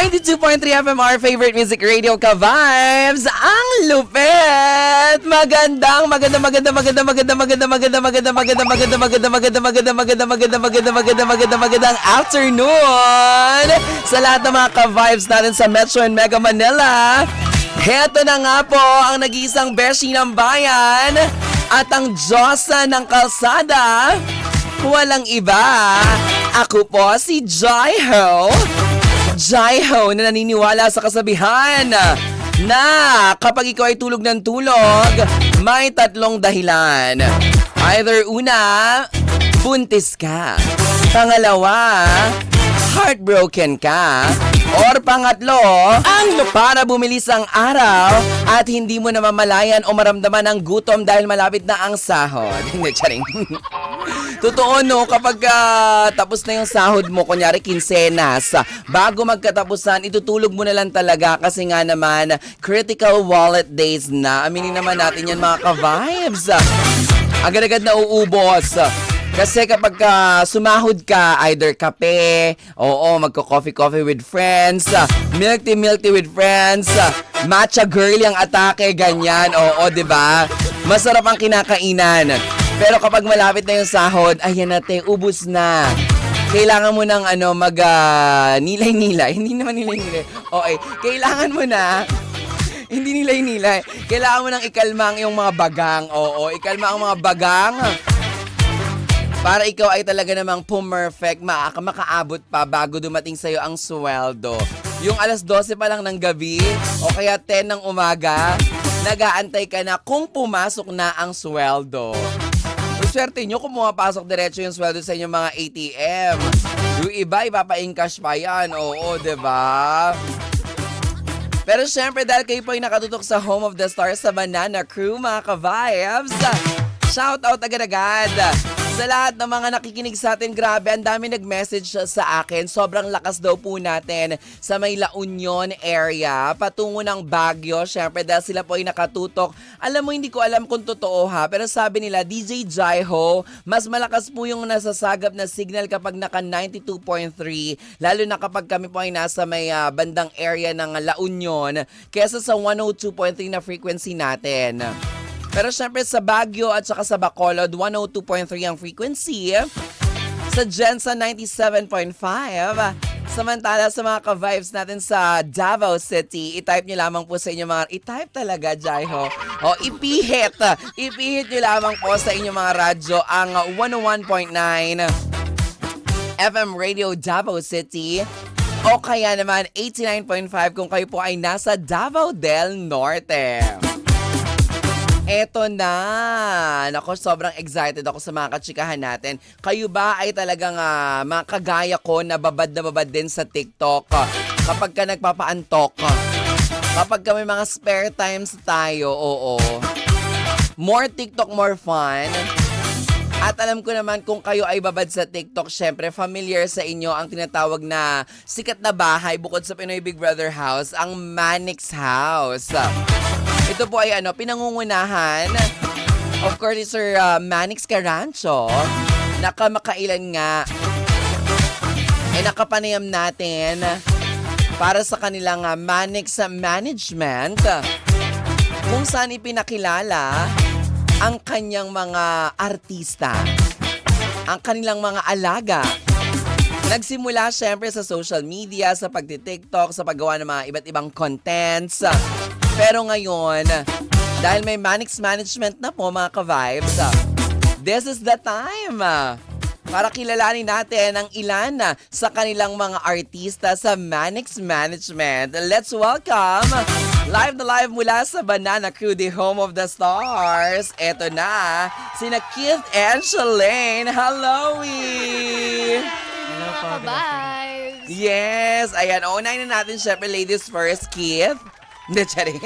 92.3 FM, our favorite music radio ka-vibes. Ang lupit! Magandang afternoon sa lahat ng mga ka-vibes natin sa Metro and Mega Manila. Heto na nga po ang nag-iisang beshi ng bayan at ang Diyosa ng kalsada. Walang iba. Ako po si Jaiho. Jaiho na naniniwala sa kasabihan na kapag ikaw ay tulog ng tulog, may tatlong dahilan. Either una, buntis ka. Pangalawa, heartbroken ka. Or pangatlo, para bumilis ang araw at hindi mo namamalayan o maramdaman ang gutom dahil malapit na ang sahod. Hindi, charing. Totoo no, kapag tapos na yung sahod mo, kunyari kinsenas, bago magkatapusan, itutulog mo na lang talaga kasi nga naman, critical wallet days na. Aminin naman natin yan mga ka-vibes. Agad-agad na uubos. Kasi kapag sumahod ka, either kape, magko-coffee with friends, milk tea with friends, matcha girly ang atake, ganyan, diba? Masarap ang kinakainan. Pero kapag malapit na yung sahod, ayan natin, ubus na. Kailangan mo ng nilay-nilay. Hindi naman nilay-nilay. Okay, kailangan mo na, hindi nilay-nilay. Kailangan mo nang ikalma ang iyong mga bagang. Ikalma ang mga bagang. Para ikaw ay talaga namang pumperfect, makaabot pa bago dumating sa'yo ang sweldo. Yung alas 12 pa lang ng gabi o kaya 10 ng umaga, nag-aantay ka na kung pumasok na ang sweldo. Swerte nyo kung pumapasok diretso yung sweldo sa inyong mga ATM. Yung iba, ipapa-encash pa yan. Diba? Pero syempre, dahil kayo po ay nakatutok sa Home of the Stars sa Banana Crew, mga ka-vibes, shout out agad-agad sa lahat ng mga nakikinig sa atin. Grabe, ang dami nag-message sa akin. Sobrang lakas daw po natin sa may La Union area patungo ng Baguio. Syempre dahil sila po ay nakatutok. Alam mo, hindi ko alam kung totoo ha, pero sabi nila, DJ Jaiho, mas malakas po yung nasasagap na signal kapag naka 92.3, lalo na kapag kami po ay nasa may bandang area ng La Union kesa sa 102.3 na frequency natin. Pero syempre sa Baguio at saka sa Bacolod, 102.3 ang frequency. Sa Jensa, 97.5. Samantala sa mga ka-vibes natin sa Davao City, i-type nyo lamang po sa inyong mga... I-type talaga, Jaiho. Ipihit. Ipihit nyo lamang po sa inyong mga radyo ang 101.9 FM Radio Davao City. O kaya naman 89.5 kung kayo po ay nasa Davao del Norte. Eto na. Nako, sobrang excited ako sa mga katsikahan natin. Kayo ba ay talagang mga kagaya ko na babad din sa TikTok? Kapag ka nagpapaantok, kapag ka may mga spare times tayo, more TikTok, more fun. At alam ko naman kung kayo ay babad sa TikTok, syempre familiar sa inyo ang tinatawag na sikat na bahay bukod sa Pinoy Big Brother House, ang Manix House. Ito po ay pinangungunahan, of course, ni Sir Manix Carancho, na kamakailan nga ay nakapanayam natin para sa kanilang Manix Management kung saan ipinakilala ang kanyang mga artista, ang kanilang mga alaga. Nagsimula syempre sa social media, sa pagti-TikTok, sa paggawa ng mga iba't ibang contents. Pero ngayon, dahil may Manix Management na po mga ka-vibes, this is the time para kilalanin natin ang ilan sa kanilang mga artista sa Manix Management. Let's welcome, live na live mula sa Banana Crew, the Home of the Stars. Eto na, sina Keith and Shalane. Hello, Hello po, Vibes! Yes! Ayan, unahin na natin syempre ladies first, Keith. Hindi, charing.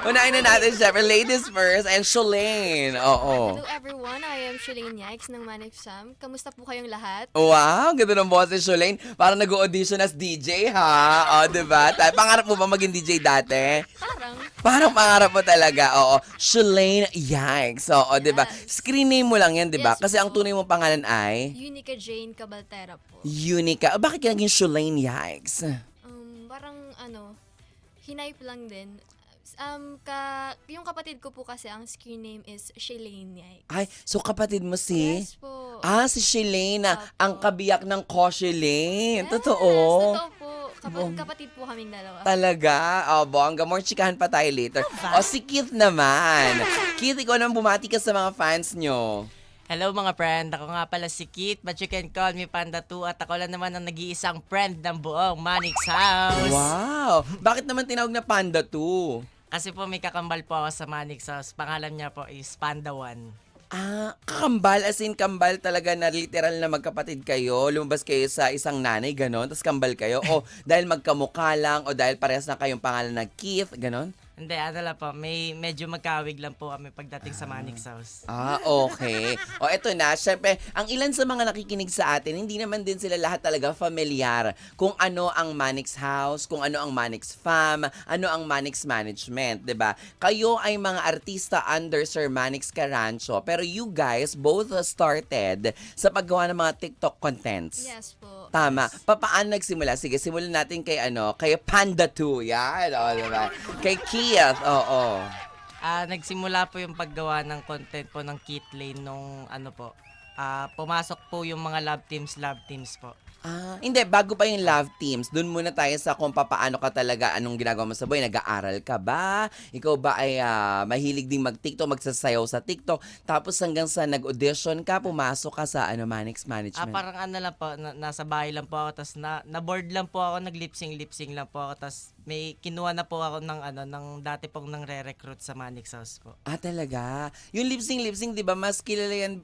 Unahin na natin syempre ladies first and Shalane. Hello everyone, I am Shalane Yikes ng Manix Sam. Kamusta po kayong lahat? Wow, ganda ng boses, Shalane. Parang nag-audition as DJ, ha? Diba? Pangarap mo ba maging DJ dati? Parang pangarap mo talaga, Shalane Yikes. Diba? Screen name mo lang yan, diba? Yes, kasi ang tunay mong pangalan ay? Unica Jane Cabaltera po. Unica. Bakit ka naging Shalane Yikes? parang hinipe lang din. Yung kapatid ko po kasi, ang screen name is Shalane Yikes. Ay, so kapatid mo si? Yes po. Si Shalane, Opo. ang kabiyak ng Koshelane. Yes, Totoo. totoo po. Kapatid po kaming dalawa. Talaga? Bongga. More chikahan pa tayo later. Si Keith naman. Keith, ikaw naman bumati ka sa mga fans nyo. Hello mga friend, ako nga pala si Kit, but you can call me Panda 2 at ako lang naman ang nag-iisang friend ng buong Manix House. Wow! Bakit naman tinawag na Panda 2? Kasi po may kakambal po ako sa Manix House, pangalan niya po is Panda 1. Kambal, as in kambal talaga na literal na magkapatid kayo, lumabas kayo sa isang nanay, ganon, tapos kambal kayo, o dahil magkamukha lang, o dahil parehas na kayong pangalan na Keith, ganon? Hindi, lang po, medyo magkawig lang po kami pagdating sa Manix House. Okay. Eto na, syempre, ang ilan sa mga nakikinig sa atin, hindi naman din sila lahat talaga familiar kung ano ang Manix House, kung ano ang Manix Fam, ano ang Manix Management, 'di ba? Kayo ay mga artista under Sir Manix Carancho, pero you guys both started sa paggawa ng mga TikTok contents. Yes po. Tama. Paano nagsimula? Sige, simulan natin kay kay Panda 2. Yan, diba? Kay Keith, oo. Nagsimula po yung paggawa ng content po ng Kit Lane nung pumasok po yung mga love teams po. Hindi, bago pa yung love teams, dun muna tayo sa kung paano ka talaga, anong ginagawa mo sa buhay. Nag-aaral ka ba? Ikaw ba ay mahilig ding mag-TikTok, magsasayaw sa TikTok? Tapos hanggang sa nag-audition ka, pumasok ka sa Manix Management? Parang lang po, nasa bahay lang po ako, tapos na-board lang po ako, nag-lip-sync lang po ako, tapos may kinuha na po ako ng dati pong nang re-recruit sa Manix House po. Talaga? Yung lip-sync, di ba, mas kilala yan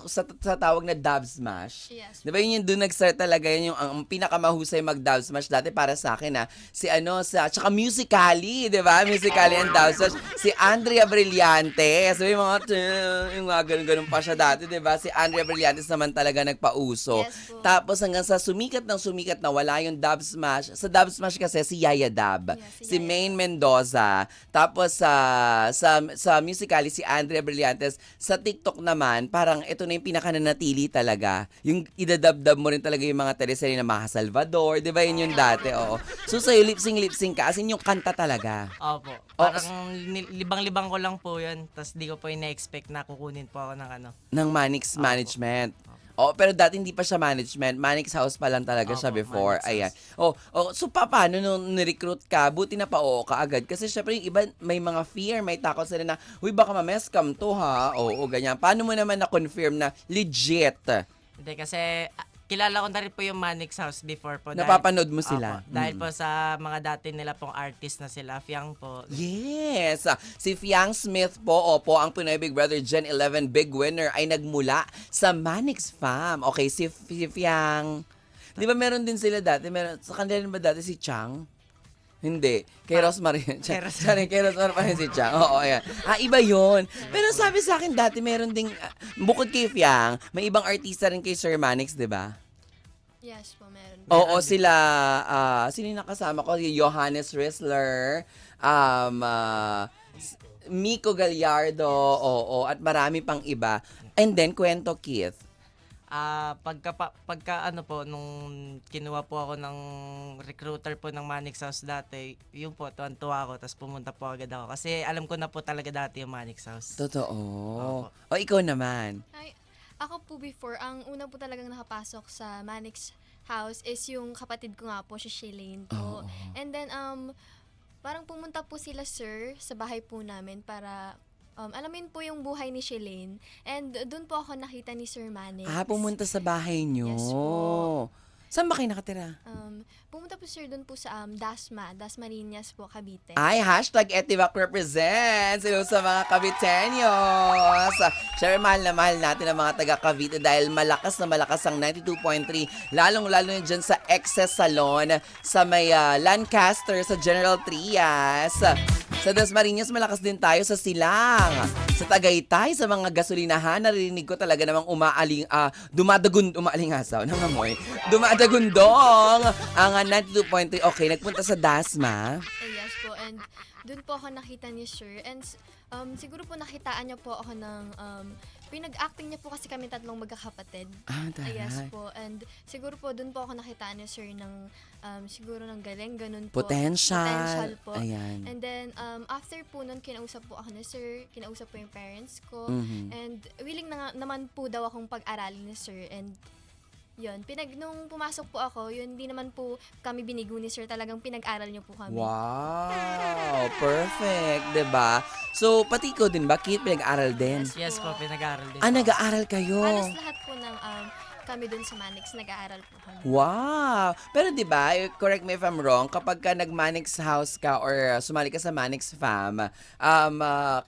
sa tawag na dub smash. Yes. 'Di ba yun yung doon nag-start talaga yun yung ang pinakamahusay mag-dub smash dati para sa akin tsaka Musical.ly, 'di ba? Musical.ly and dub smash. Si Andrea Brillantes, so yung mga ganun pa siya dati, 'di ba? Si Andrea Brillantes naman talaga nagpauso. Yes po. Tapos hanggang sa sumikat na wala yung dub smash. Sa dub smash kasi si Yaya Dab, Yes, si Yaya. Maine Mendoza, tapos sa Musical.ly si Andrea Brillantes. Sa TikTok naman, parang ito na yung pinakananatili talaga. Yung idadabdab mo rin talaga yung mga teleserye na Maha Salvador, di ba yun yung dati? Oo. So sa'yo, lip-sync ka, as in yung kanta talaga. Opo. Parang libang-libang ko lang po yun, tapos di ko po ina-expect na kukunin po ako ng Ng Manix Management. Pero dati hindi pa siya management. Manix House pa lang talaga siya before. Manix Ayan. So paano nung ni-recruit ka? Buti na pa ka agad. Kasi syempre yung iba may mga fear, may takot sila na, uy baka ma-scam to ha. Oo, ganyan. Paano mo naman na-confirm na legit? Hindi kasi kilala ko na rin po yung Manix House before po. Napapanood mo sila? Opo, dahil po sa mga dati nila pong artist na sila, Fiang po. Yes! Si Fiang Smith po, ang Pinoy Big Brother Gen 11 Big Winner ay nagmula sa Manix Fam. Okay, si Fiang. Di ba meron din sila dati? Sa kanila ba dati si Chang? Hindi. Kay Rosmarie. Kay Rosmarie pa rin si Chang. Oo, ayan. Iba yun. Pero sabi sa akin dati, meron ding, bukod kay Fiang, may ibang artista rin kay Sir Manix, di ba? Yes po, meron. Oo, sila, sino yung nakasama ko? Si Johannes Risler, Miko Gallardo, at marami pang iba. And then, kwento Keith. Pagka nung kinuha po ako ng recruiter po ng Manix House dati, yun po, tuwan-tuwa ako, tapos pumunta po agad ako. Kasi alam ko na po talaga dati yung Manix House. Totoo. Opo. Ikaw naman. Ako po before, ang una po talagang nakapasok sa Manix House is yung kapatid ko nga po, si Shalane po. And then, parang pumunta po sila, sir, sa bahay po namin para alamin po yung buhay ni Shalane. And doon po ako nakita ni Sir Manix. Pumunta sa bahay nyo. Yes po. Saan ba kayo nakatira? Pumunta po sir doon po sa Dasmariñas po, Cavite. #Etivac represents. Hello sa mga Caviteños. Siyempre, mahal na mahal natin ang mga taga Cavite dahil malakas na malakas ang 92.3. Lalong-lalo na dyan sa Excess Salon, sa may Lancaster, sa General Trias. Sa Dasmariñas, malakas din tayo sa Silang. Sa Tagaytay, sa mga gasolinahan, narinig ko talaga namang umaalingasaw, nangamoy. Dumadagundong ang 92.3. Okay, nagpunta sa Dasma. Yes po, and doon po ako nakita ni Sir. And siguro po nakitaan niya po ako ng pinag-acting niya po kasi kami tatlong magkakapatid. Yes Taray. po. And siguro po, dun po ako nakita ni sir ng, siguro ng galing, ganun po. Potential. Potential po. Ayan. And then, after po nun, kinausap po ako ni sir, kinausap po yung parents ko. Mhm. And willing na naman po daw akong pag-aralin ni sir. And yun, nung pumasok po ako, yun, hindi naman po kami binigo ni sir, talagang pinag-aral niyo po kami. Wow, perfect, 'di ba? So, pati ikaw din ba, Kit, pinag-aral din? Yes po, pinag-aaral din Ah, po. nag-aaral kayo? Halos lahat po ng kami dun sa Manix, nag-aaral po kami. Wow! Pero 'di ba, correct me if I'm wrong, kapag ka nag-Manix House ka or sumali ka sa Manix Fam,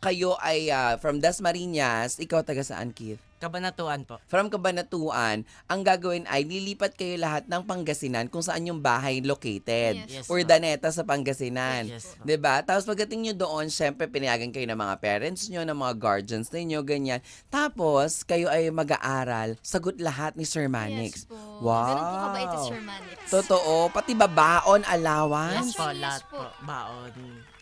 kayo ay from Dasmariñas, ikaw taga saan, Kit? Kabanatuan po. From Cabanatuan, ang gagawin ay lilipat kayo lahat ng Pangasinan kung saan yung bahay located. Yes. Yes, Or po. Daneta sa Pangasinan. Yes po. 'Di ba? Tapos pagdating nyo doon, syempre pinayagan kayo ng mga parents nyo, ng mga guardians ninyo, ganyan. Tapos, kayo ay mag-aaral. Sagot lahat ni Sir Manix. Yes po. Wow! Ganun po kabait si Sir Manix. Totoo. Pati ba baon, allowance? Yes po, Yes lahat po. po. Baon.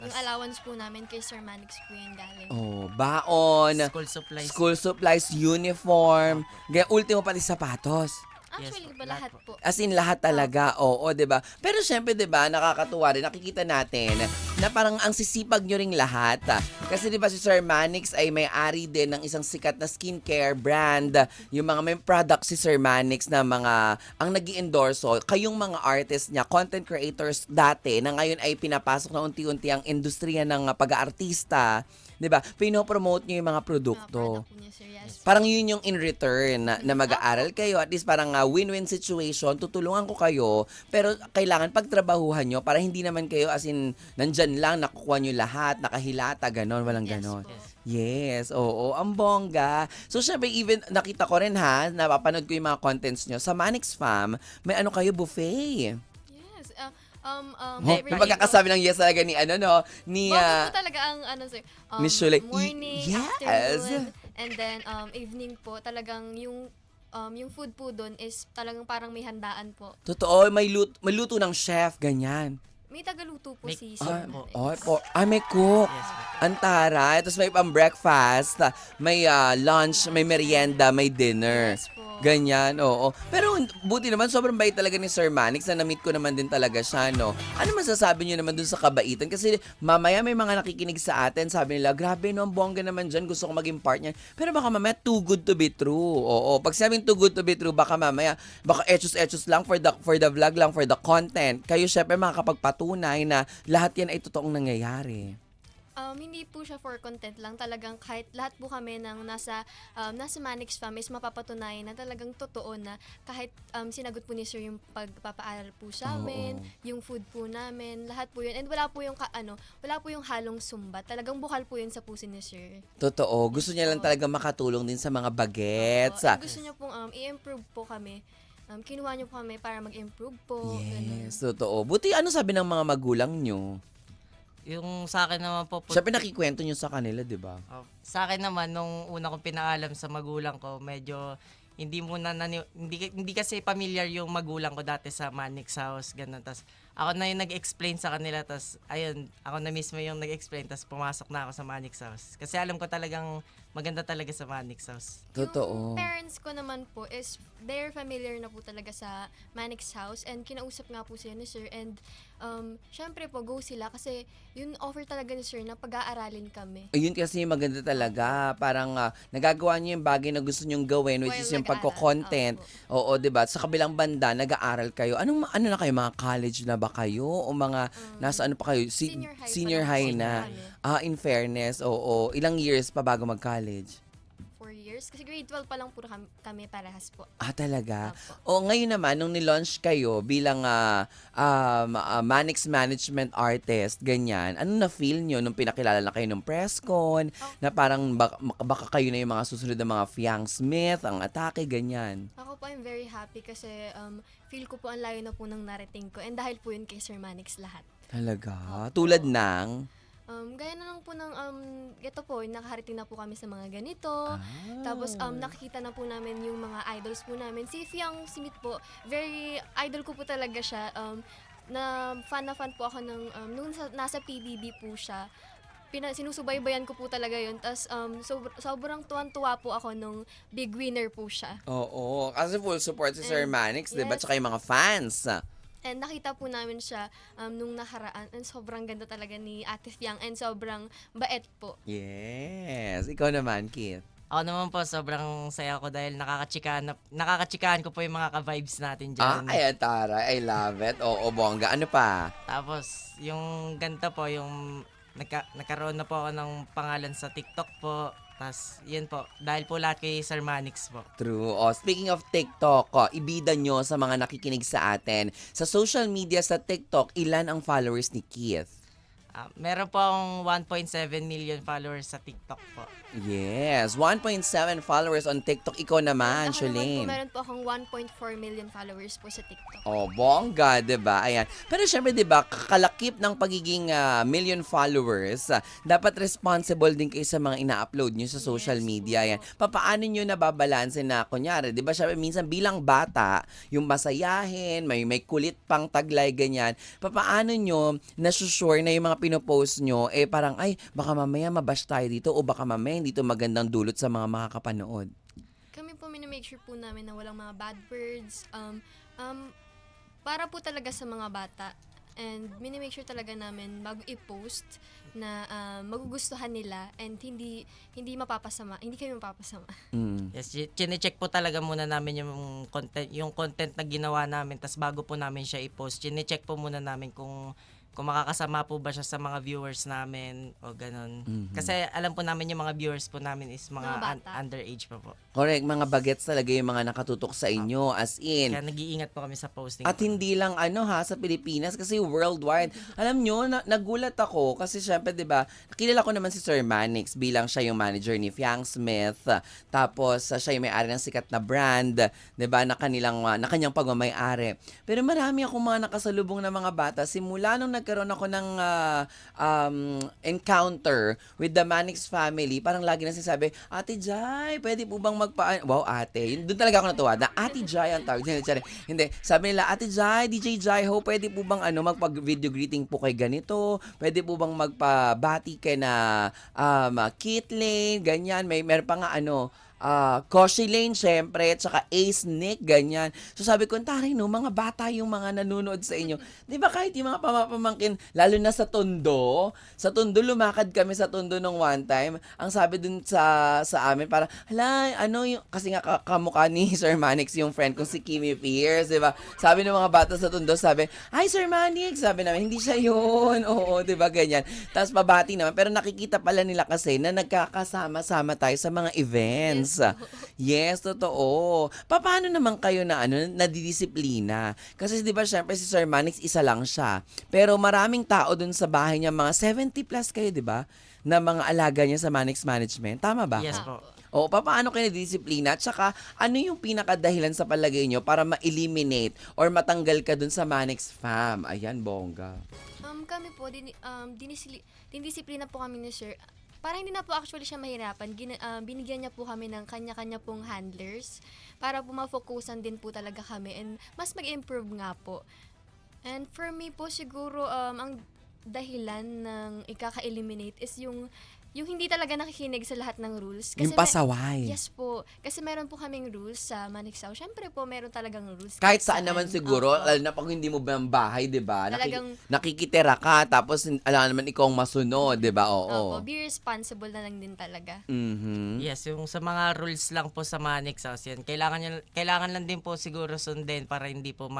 Yung allowance po namin kay Sir Manix po yun galing. Oh, baon, School supplies. school supplies, uniform, ganyan, ultimo pati sapatos. Actually, Yes po, ba lahat lahat po. po. As in lahat talaga, oo, 'di ba? Pero syempre 'di ba, nakakatuwa rin nakikita natin na parang ang sisipag nyo ring lahat. Kasi 'di ba si Sir Manix ay may-ari din ng isang sikat na skincare brand. Yung mga may product si Sir Manix na mga ang nag-i-endorso, kayong mga artist niya, content creators dati na ngayon ay pinapasok na unti-unti ang industriya ng pag-aartista. 'Di ba? Pino-promote niyo yung mga Mga produkto. product po niya, Sir. Yes. Parang yun yung in return na mag-aaral kayo. At least parang win-win situation. Tutulungan ko kayo. Pero kailangan pagtrabahuhan nyo para hindi naman kayo as in nandyan lang, nakukuha nyo lahat, nakahilata, ganon, walang Yes ganon. po. Yes, oo, ang bongga. So syempre even nakita ko rin napapanood ko yung mga contents nyo. Sa Manix Fam, may ano kayo, buffet. Yes. May pagkakasabi ng yes talaga ni ni Bago po talaga ang sir. Ni Shulay. Morning, Yes. afternoon, and then evening po. Talagang yung food po doon is talagang parang may handaan po. totoo, may luto ng chef, ganyan. May tagaluto po May si cook Sir. po. May cook. Yes po. Antara. Tapos may pang breakfast, may lunch, may merienda, may dinner. Yes po. Ganyan, oo. Pero buti naman, sobrang bait talaga ni Sir Manix na na-meet ko naman din talaga siya, no? Ano masasabi niyo naman dun sa kabaitan? Kasi mamaya may mga nakikinig sa atin, sabi nila, grabe no, ang bongga naman dyan, gusto ko maging partner. Pero baka mamaya, too good to be true. Oo, pag sabing too good to be true, baka mamaya, baka etchos lang for the vlog lang, for the content. Kayo syempre makakapagpatunay na lahat yan ay totoong nangyayari. Hindi po siya for content lang. Talagang kahit lahat po kami ng nasa Manix Fam is mapapatunayan na talagang totoo na kahit sinagot po ni Sir yung pagpapaaral po sa amin, yung food po namin, lahat po yun. And wala po yung halong sumbat. Talagang bukal po yun sa puso ni Sir. Totoo. Gusto niya lang talaga makatulong din sa mga bagets. And gusto niya pong i-improve po kami. Kinuha niyo po kami para mag-improve po. Ganun. Yes, totoo. Buti ano sabi ng mga magulang nyo? Yung sa akin naman po, Siyempre nakikwento nyo sa kanila, di ba? sa akin naman, nung una kong pinaalam sa magulang ko, medyo hindi kasi familiar yung magulang ko dati sa Manix House, ganun. Tas ako na yung nag-explain sa kanila, tas ayun, ako na mismo yung nag-explain, tas pumasok na ako sa Manix House. Kasi alam ko talagang maganda talaga sa Manix House. Totoo. Yung parents ko naman po is they're familiar na po talaga sa Manix House and kinausap nga po sila ni Sir and syempre po go sila kasi yun offer talaga ni Sir na pag-aaralin kami. Ayun kasi yung maganda talaga. Parang nagagawa niyo yung bagay na gusto nyong gawin, which While is yung nag-aaral. pagko-content. Oo, di ba? Sa kabilang banda, nag-aaral kayo. Ano na kayo? Mga college na ba kayo? O mga, nasa ano pa kayo? Senior high pa lang na. kami. In fairness, oo. Ilang years pa bago mag-college? 4 years. Kasi grade 12 pa lang po kami parehas po. Talaga? Opo. O ngayon naman, nung nilaunch kayo bilang Manix Management Artist, ganyan, ano na-feel nyo nung pinakilala na kayo ng presscon, na parang baka kayo na yung mga susunod na mga Fiang Smith, ang atake, ganyan? Ako po I'm very happy kasi feel ko po ang layo na po ng narating ko and dahil po yun kay Sir Manix lahat. Talaga? Tulad ng? Gaya na lang po ng, ito po, nakaharating na po kami sa mga ganito. Ah. Tapos, nakikita na po namin yung mga idols po namin. Si Fiang Smith po, very idol ko po talaga siya. Na fan po ako ng, nung nasa PBB po siya. sinusubaybayan ko po talaga yun. Tapos sobrang tuwan-tuwa po ako nung big winner po siya. Oo, kasi full support si Sir And, Manix, di ba? yes. Tsaka yung mga fans. And nakita po namin siya nung nakaraan. And sobrang ganda talaga ni Ate Fiang. And sobrang bait po. Yes. Ikaw naman, Kit. Ako naman po, sobrang saya ko dahil nakakatsikahan ko po yung mga ka-vibes natin dyan. Ay, Tara, I love it. Oo, bongga. Ano pa? Tapos, yung ganito po, yung nagkaroon na po ako ng pangalan sa TikTok po. Tapos, yun po, dahil po lahat kay Sir Manix po. True. Oh, speaking of TikTok, ibida nyo sa mga nakikinig sa atin. Sa social media sa TikTok, ilan ang followers ni Keith? Meron po akong 1.7 million followers sa TikTok po. Yes, 1.7 followers on TikTok. Ikaw naman, Ako naman po, Shalane. meron po akong 1.4 million followers po sa TikTok. Oh, bongga, 'di ba? Ayan. Pero syempre 'di ba, kalakip ng pagiging million followers, dapat responsible din kayo sa mga ina-upload niyo sa social Yes, media. po. Ayan. Paano niyo nababalanse na kunyari, 'di ba? Syempre minsan bilang bata, yung masayahin, may kulit pang taglay ganyan. Paano niyo na-sure na yung mga pinopost niyo parang ay baka mamaya mabash tayo dito o baka mamaya hindi to magandang dulot sa mga makakapanood. Kami po minimake sure po namin na walang mga bad words. Para po talaga sa mga bata. And minimake sure talaga namin bago i-post na magugustuhan nila and hindi mapapasama. Hindi kami mapapasama. Mm. Yes, chine-check po talaga muna namin yung content na ginawa namin, tas bago po namin siya i-post, chine-check po muna namin kung makakasama po ba siya sa mga viewers namin o ganun. Kasi alam po namin yung mga viewers po namin is mga Mga bata. underage pa po. Correct, mga bagets talaga yung mga nakatutok sa inyo as in. Kaya nag-iingat po kami sa posting. At po. hindi lang sa Pilipinas kasi worldwide. Alam nyo, nagulat ako kasi syempre 'di ba, kilala ko naman si Sir Manix bilang siya yung manager ni Fiang Smith. Tapos siya yung may-ari ng sikat na brand, 'di ba, na kanyang pagmamay-ari. Pero marami akong mga nakasalubong na mga bata simula nung nagkaroon ako ng encounter with the Manix family. Parang lagi na sinasabi, Ate Jai, pwede po bang wow, ate. Doon talaga ako natuwa na Ate Jai ang tawag. Hindi, sabi nila, Ate Jai, DJ Jai ho, pwede po bang magpag-video greeting po kay ganito? Pwede po bang magpabati kay na Kit Lane, ganyan. Meron pa nga Koshi Lane, syempre, tsaka Ace Nick, ganyan. So sabi ko, taray no, mga bata yung mga nanonood sa inyo. Di ba kahit yung mga pamangkin, lalo na sa Tondo lumakad kami sa Tondo nung one time. Ang sabi dun sa amin, para, kasi nga kamukha ni Sir Manix, yung friend kong si Kimmy Pierce, di ba? Sabi ng mga bata sa Tondo, sabi, hi Sir Manix, sabi namin, hindi siya yun. Oo, di ba, ganyan. Tapos pabati naman, pero nakikita pala nila kasi na nagkakasama-sama tayo sa mga events. Yes, totoo. Paano naman kayo nadidisiplina? Kasi 'di ba syempre si Sir Manix isa lang siya. Pero maraming tao dun sa bahay niya, mga 70 plus kayo, 'di ba? Na mga alaga niya sa Manix Management. Tama ba? Yes po. O, paano kayo nadidisiplina? Tsaka, ano yung pinakadahilan sa palagay nyo para ma-eliminate or matanggal ka dun sa Manix fam? Ayan, bongga. Kami po, dinisiplina po kami ni Sir. Para hindi na po actually siya mahirapan, binigyan niya po kami ng kanya-kanya pong handlers para po ma-focusan din po talaga kami and mas mag-improve nga po. And for me po siguro, ang dahilan ng ikaka-eliminate is yung hindi talaga nakikinig sa lahat ng rules. Yung pasaway. Yes po. Kasi meron po kaming rules sa Manixao. Siyempre po, meron talagang rules. Kahit saan naman siguro, Opo. lalo na pag hindi mo ba ang bahay, di ba? Talagang- Nakikitira ka, tapos alam naman ikaw ang masunod, di ba? Oo. Opo, be responsible na lang din talaga. Mhm. Yes, yung sa mga rules lang po sa Manix House yan. Kailangan lang din po siguro sundin para hindi po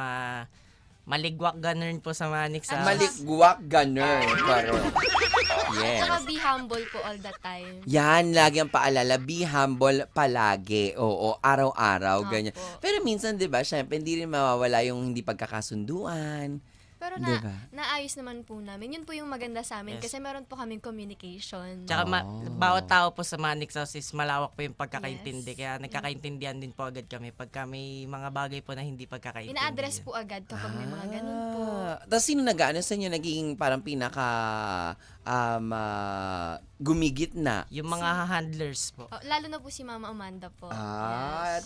maligwak ganun po sa Manix House. Maligwak ganun. Correct. Yes. Saka be humble po all the time. Yan, lagi ang paalala, be humble palagi. Oo, araw-araw, Opo. ganyan. Pero minsan, di ba, syempre, hindi rin mawawala yung hindi pagkakasunduan. Pero Diba? naayos naman po namin. Yun po yung maganda sa amin Yes. kasi meron po kaming communication. Tsaka Oh. bawat tao po sa Manix House is malawak po yung pagkakaintindi. Yes. Kaya nagkakaintindihan din po agad kami pagka may mga bagay po na hindi pagkakaintindi. Ina-address po agad kapag may mga ganun po. Tapos sino nag-ano sa inyo, naging parang pinaka gumigit na. Yung mga handlers po. Oh, lalo na po si Mama Amanda po. Ah,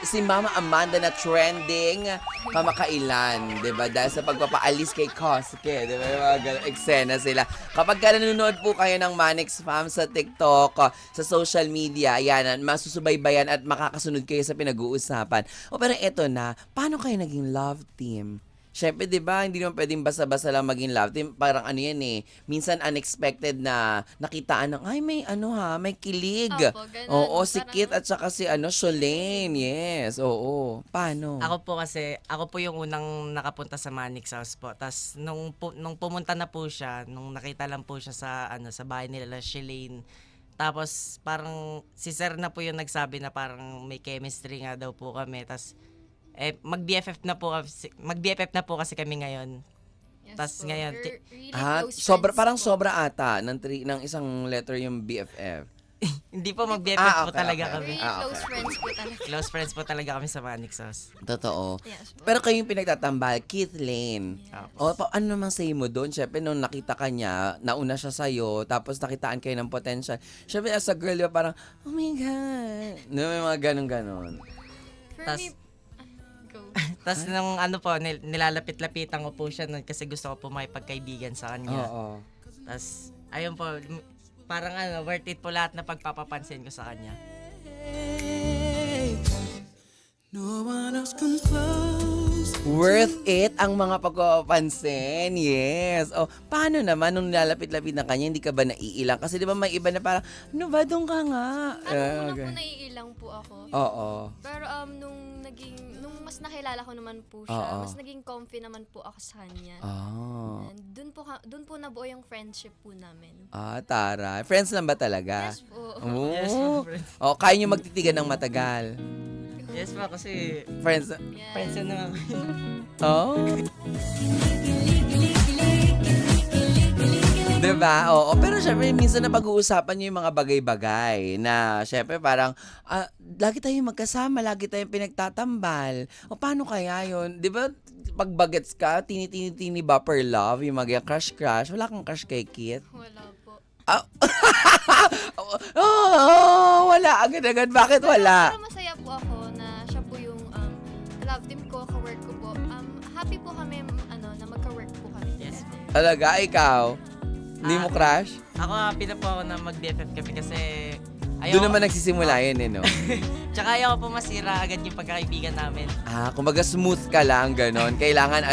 si Mama Amanda na trending kamakailan, 'di ba? Dahil sa pagpapaalis kay Kosuke, 'di ba? Yung mga ganun, eksena sila. Kapag nanonood po kayo ng Manix Fam sa TikTok, sa social media, ayan, masusubaybayan at makakasunod kayo sa pinag-uusapan. O pero eto na, paano kayo naging love team? Siyempre, di ba, hindi naman pwedeng basta-basta lang maging love team. Parang ano yan eh, minsan unexpected na nakitaan ng, ay may may kilig. Opo, ganun. Oo, si Parang- Kit at saka si Sholane. Yes, oo. Paano? Ako po yung unang nakapunta sa Manix House po. Tapos nung pumunta na po siya, nung nakita lang po siya sa bahay nila Shalane. Tapos parang si Sir na po yung nagsabi na parang may chemistry nga daw po kami. Tapos mag-BFF na po kasi kami ngayon. Yes Tas po. ngayon, We're really close sobra, friends parang po. sobra ata ng isang letter yung BFF. Hindi po mag-BFF po okay, talaga okay. kami. Really Ah, okay. close friends po talaga. Close friends po talaga kami sa Manix House. Totoo. Yes po. Pero kayo yung pinagtatambal, Keith Lane. O, ano namang say mo doon? Siyempre, nung nakita ka niya, nauna siya sa'yo, tapos nakitaan kayo ng potential. Siyempre, as a girl, yung parang, oh my God. No, may mga ganun-ganon. For Tas- me, go. Tapos nung nilalapit-lapitan ko po siya nun kasi gusto ko po makipagkaibigan sa kanya. Oo. Tapos, ayun po, parang worth it po lahat na pagpapapansin ko sa kanya. Worth it ang mga pagpapansin. Yes. O, paano naman nung nilalapit-lapit na kanya, hindi ka ba naiilang? Kasi di ba may iba na parang, ano ba, doon ka nga? Una Okay. po naiilang po ako. Oo. Pero nung mas nakilala ko naman po siya, Oo. mas naging comfy naman po ako sa kanya. Ah. And dun po nabuo yung friendship po namin. Tara. Friends lang ba talaga? Yes po. Oh. Yes, my friend. O, kaya nyo magtitigan ng matagal. Yes po, kasi Friends. Yes. friends na naman. Oh. Diba? Oo. Pero syempre, minsan na pag-uusapan nyo yung mga bagay-bagay na syempre parang, lagi tayong magkasama, lagi tayong pinagtatambal. O paano kaya yun? Diba, pag bagets ka, tini-tini ba per love, yung mga crush-crush, wala kang crush kay Kit? Wala po. Wala. Agad-agad. Bakit wala? Pero masaya po ako na siya po yung love team ko, ka-work ko po. Happy po kami na magka-work po kami. Yes po. Talaga, ikaw? Hindi mo crush? Ako happy na po ako na mag-BFF kami kasi Doon naman nagsisimula yun, eh, no? Tsaka ayaw ko po masira agad yung pagkakaibigan namin. Kumbaga smooth ka lang, ganon. Kailangan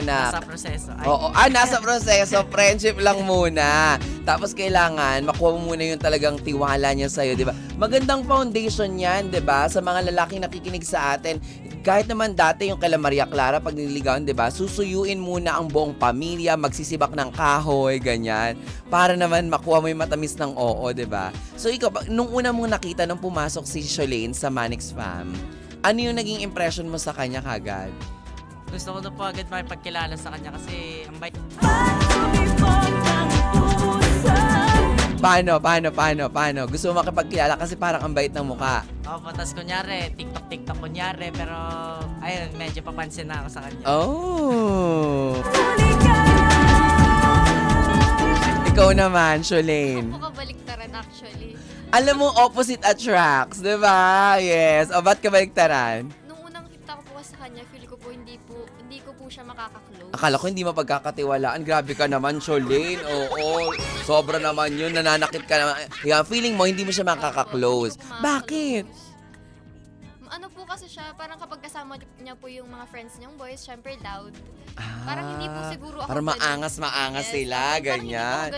na... Sa proseso. Ay, Oo, nasa proseso, friendship lang muna. Tapos kailangan makuha mo muna yung talagang tiwala niya sa'yo, di ba? Magandang foundation yan, di ba? Sa mga lalaking nakikinig sa atin, kahit naman dati yung kay Maria Clara pag nililigawan, 'di ba? Susuyuin muna ang buong pamilya, magsisibak ng kahoy, ganyan, para naman makuha mo yung matamis ng oo, 'di ba? So ikaw, nung una mong nakita nung pumasok si Sholane sa Manix Fam, ano yung naging impression mo sa kanya kagad? gusto ko na po agad makipagkilala sa kanya kasi ang bait. Paano? Gusto mo makipagkilala kasi parang ang bait ng mukha. Opo, tas kunyari, TikTok kunyari, pero ayun, medyo papansin na ako sa kanya. Oh! Ikaw naman, Sholane. Ako kabaliktaran actually. Alam mo, opposite attracts, di ba? Yes. O, ba't ka baliktaran? Nung unang kita ko po sa kanya, feel ko po hindi ko po siya makaka-close. Akala ko hindi mapagkakatiwalaan. Grabe ka naman, Sholane. Oo, sobra naman yun. Nananakit ka naman. Yeah, feeling mo, hindi mo siya makaka-close. Hindi ko po Bakit? makaka-close. Ano po kasi siya, parang kapag kasama niya po yung mga friends niyang boys, syempre loud. Parang hindi po siguro ako Parang ganun. maangas Yes, sila, parang ganyan.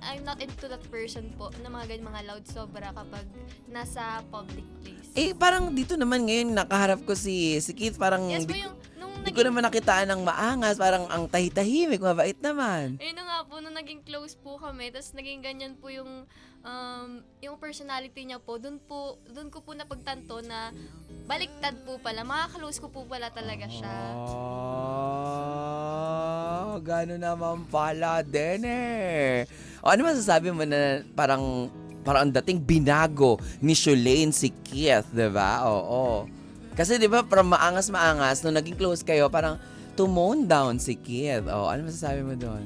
I'm not into that person po, na mga ganyan, mga loud sobra kapag nasa public place. Parang dito naman ngayon, nakaharap ko si Keith. Parang Yes po di, yung, nung di ko naman nakitaan ng maangas. Parang ang tahitahimik, mabait naman. ayun na nga po, nung naging close po kami, tapos naging ganyan po yung personality niya po, dun ko po napagtanto na baliktad po pala, makakalose ko po pala talaga siya. Gano'n naman pala din eh. O, ano masasabi mo na parang ang dating binago ni Sholane si Keith, di ba? Oo. Kasi di ba, from maangas-maangas, nung naging close kayo, parang tumone down si Keith. O, ano masasabi mo doon?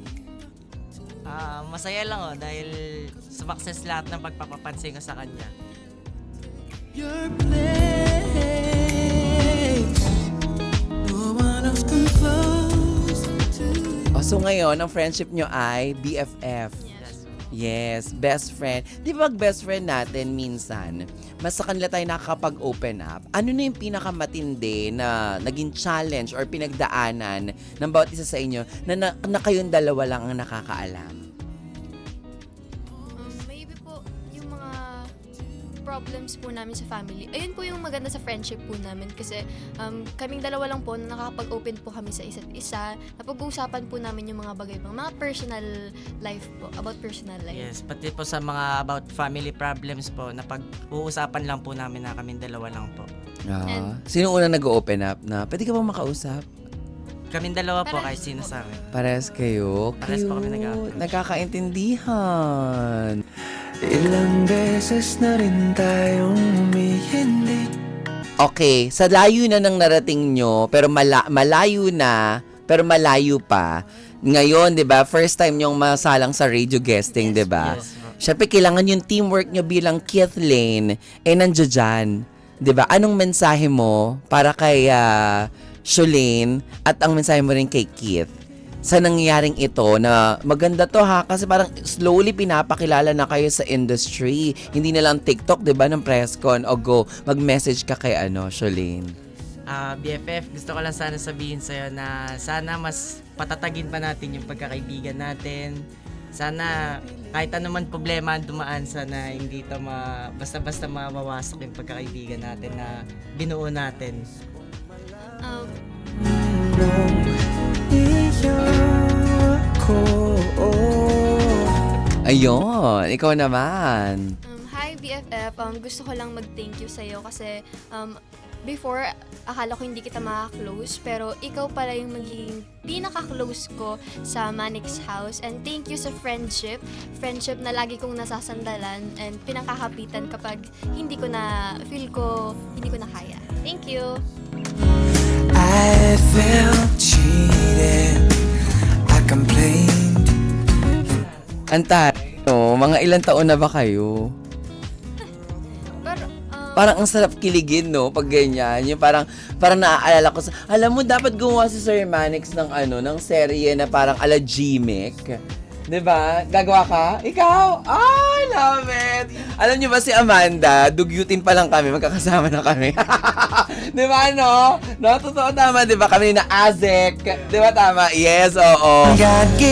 Masaya lang dahil sumakses lahat ng pagpapapansin ko sa kanya. Your place, no one often close to you. So ngayon, ang friendship nyo ay BFF. Yes, best friend. Di ba best friend natin minsan, mas sa kanila tayo nakakapag-open up. Ano na yung pinakamatindi na naging challenge or pinagdaanan ng bawat isa sa inyo na kayong dalawa lang ang nakakaalam? Maybe po, yung mga problems po namin sa family. Ayun po yung maganda sa friendship po namin kasi kaming dalawa lang po na nakakapag-open po kami sa isa't isa. Napag-uusapan po namin yung mga bagay, mga personal life po, about personal life. Yes, pati po sa mga about family problems po, na pag-uusapan lang po namin na kaming dalawa lang po. And- Sino unang nag-open up na pwede ka bang makausap? Kaming dalawa po Parehas kahit sino po. sa amin. Parehas kayo. Parehas po kami Cute. nag-a-approach. Nagkakaintindihan. Ilang beses na rin tayong humihindi. Okay, sa layo na ng narating nyo, pero malayo na, pero malayo pa. Ngayon, 'di ba? First time nyong masalang sa radio guesting, 'di ba? Yes, ma'am. Syempre kailangan yung teamwork nyo bilang Keith Lane nandiyan dyan. 'Di ba? Anong mensahe mo para kay Sholane at ang mensahe mo rin kay Keith sa nangyayaring ito na maganda to ha kasi parang slowly pinapakilala na kayo sa industry. Hindi na lang TikTok, 'di ba, ng press con o go mag-message ka kay Sholane. BFF, gusto ko lang sana sabihin sa'yo na sana mas patatagin pa natin yung pagkakaibigan natin. Sana kahit anuman problema ang dumaan, sana hindi ito basta-basta mawawasak yung pagkakaibigan natin na binuo natin. Um, Iyo ko. Ayun, ikaw naman. Hi BFF, gusto ko lang mag-thank you sa'yo kasi before, akala ko hindi kita maka-close, pero ikaw pala yung magiging pinaka-close ko sa Manix House. And thank you sa friendship na lagi kong nasasandalan and pinakakapitan kapag hindi ko na kaya. Thank you! I felt cheated. I complained. Mga ilang taon na ba kayo? Pero, Parang ang sarap kiligin, no? Pag ganyan. Yung parang naaalala ko alam mo, dapat gumawa si Sir Manix ng ng serye na parang ala Gmic. 'Di ba? Gagawa ka? Ikaw? I love it! Alam niyo ba si Amanda, dugyutin pa lang kami, magkakasama na kami. 'Di ba, no? No, totoo, tama, 'di ba? Kami na Azek. 'Di ba tama? Yes, oo.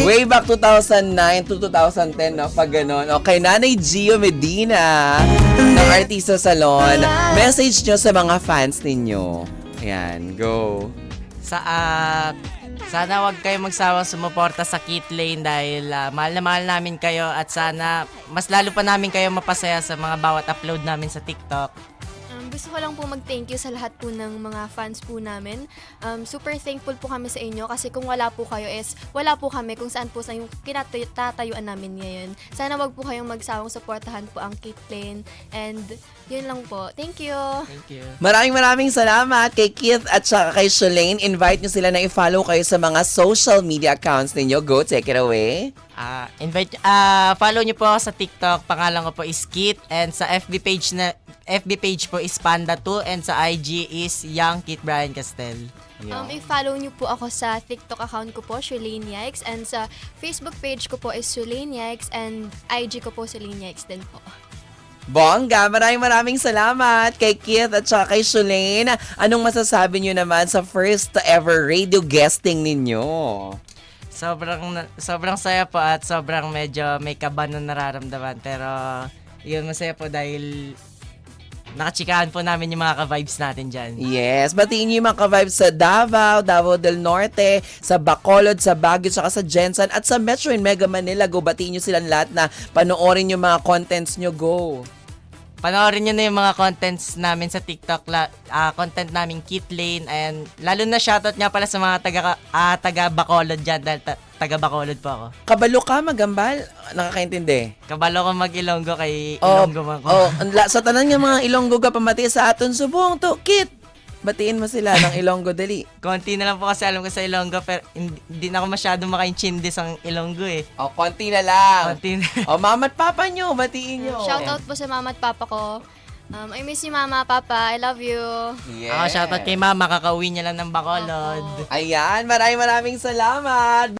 Way back 2009 to 2010, no? Pag ganon. Okay, Nanay Gio Medina ng Artista Salon. Message nyo sa mga fans ninyo. Ayan, go. Sana wag kayo magsawang sumuporta sa Keith Lane dahil mahal na mahal namin kayo at sana mas lalo pa namin kayo mapasaya sa mga bawat upload namin sa TikTok. gusto ko lang po mag-thank you sa lahat po ng mga fans po namin. Super thankful po kami sa inyo kasi kung wala po kayo wala po kami kung saan po sa yung kinatayuan namin ngayon. Sana wag po kayong magsawang suportahan po ang Keith Lane. And yun lang po. Thank you! Thank you. Maraming salamat kay Keith at saka kay Sholane. Invite nyo sila na i-follow kayo sa mga social media accounts ninyo. Go, take it away. Follow nyo po ako sa TikTok. Pangalan ko po is Keith. And sa FB page po is Panda2. And sa IG is Young Keith Brian Castel. I-follow nyo po ako sa TikTok account ko po, Sholane Yikes. And sa Facebook page ko po is Sholane Yikes. And IG ko po, Sholane Yikes din po. Bongga, maraming salamat kay Keith at saka kay Sholane. Anong masasabi nyo naman sa first ever radio guesting ninyo? Sobrang saya po at sobrang medyo may kaba na nararamdaman. Pero yun, masaya po dahil nakachikahan po namin yung mga ka-vibes natin dyan. Yes, batiin niyo yung mga ka-vibes sa Davao del Norte, sa Bacolod, sa Baguio, saka sa Jensen at sa Metro and Mega Manila. Go, batiin niyo silang lahat na panoorin yung mga contents nyo. Go! Panoorin nyo na yung mga contents namin sa TikTok, content namin Keith Lane, and lalo na shoutout nga pala sa mga taga Bacolod dyan dahil taga Bacolod po ako. Kabalo ka, magambal? Nakakaintindi. Kabalo ko mag-Ilonggo kay Ilonggo man ko. Sa tanan nga mga Ilonggo ka pamati sa aton subong to, Kit. Batiin mo sila ng Ilonggo, dali. Konti na lang po kasi alam ko sa Ilonggo, pero hindi na ako masyadong makaintindi sa Ilonggo eh. O, konti na lang. Konti na. O, mama at papa nyo, batiin nyo. Shout out po sa mama at papa ko. I miss you, mama, papa. I love you. Yes. Ako, shoutout kay mama, kakauwi niya lang ng Bacolod. Opo. Ayan, maraming salamat.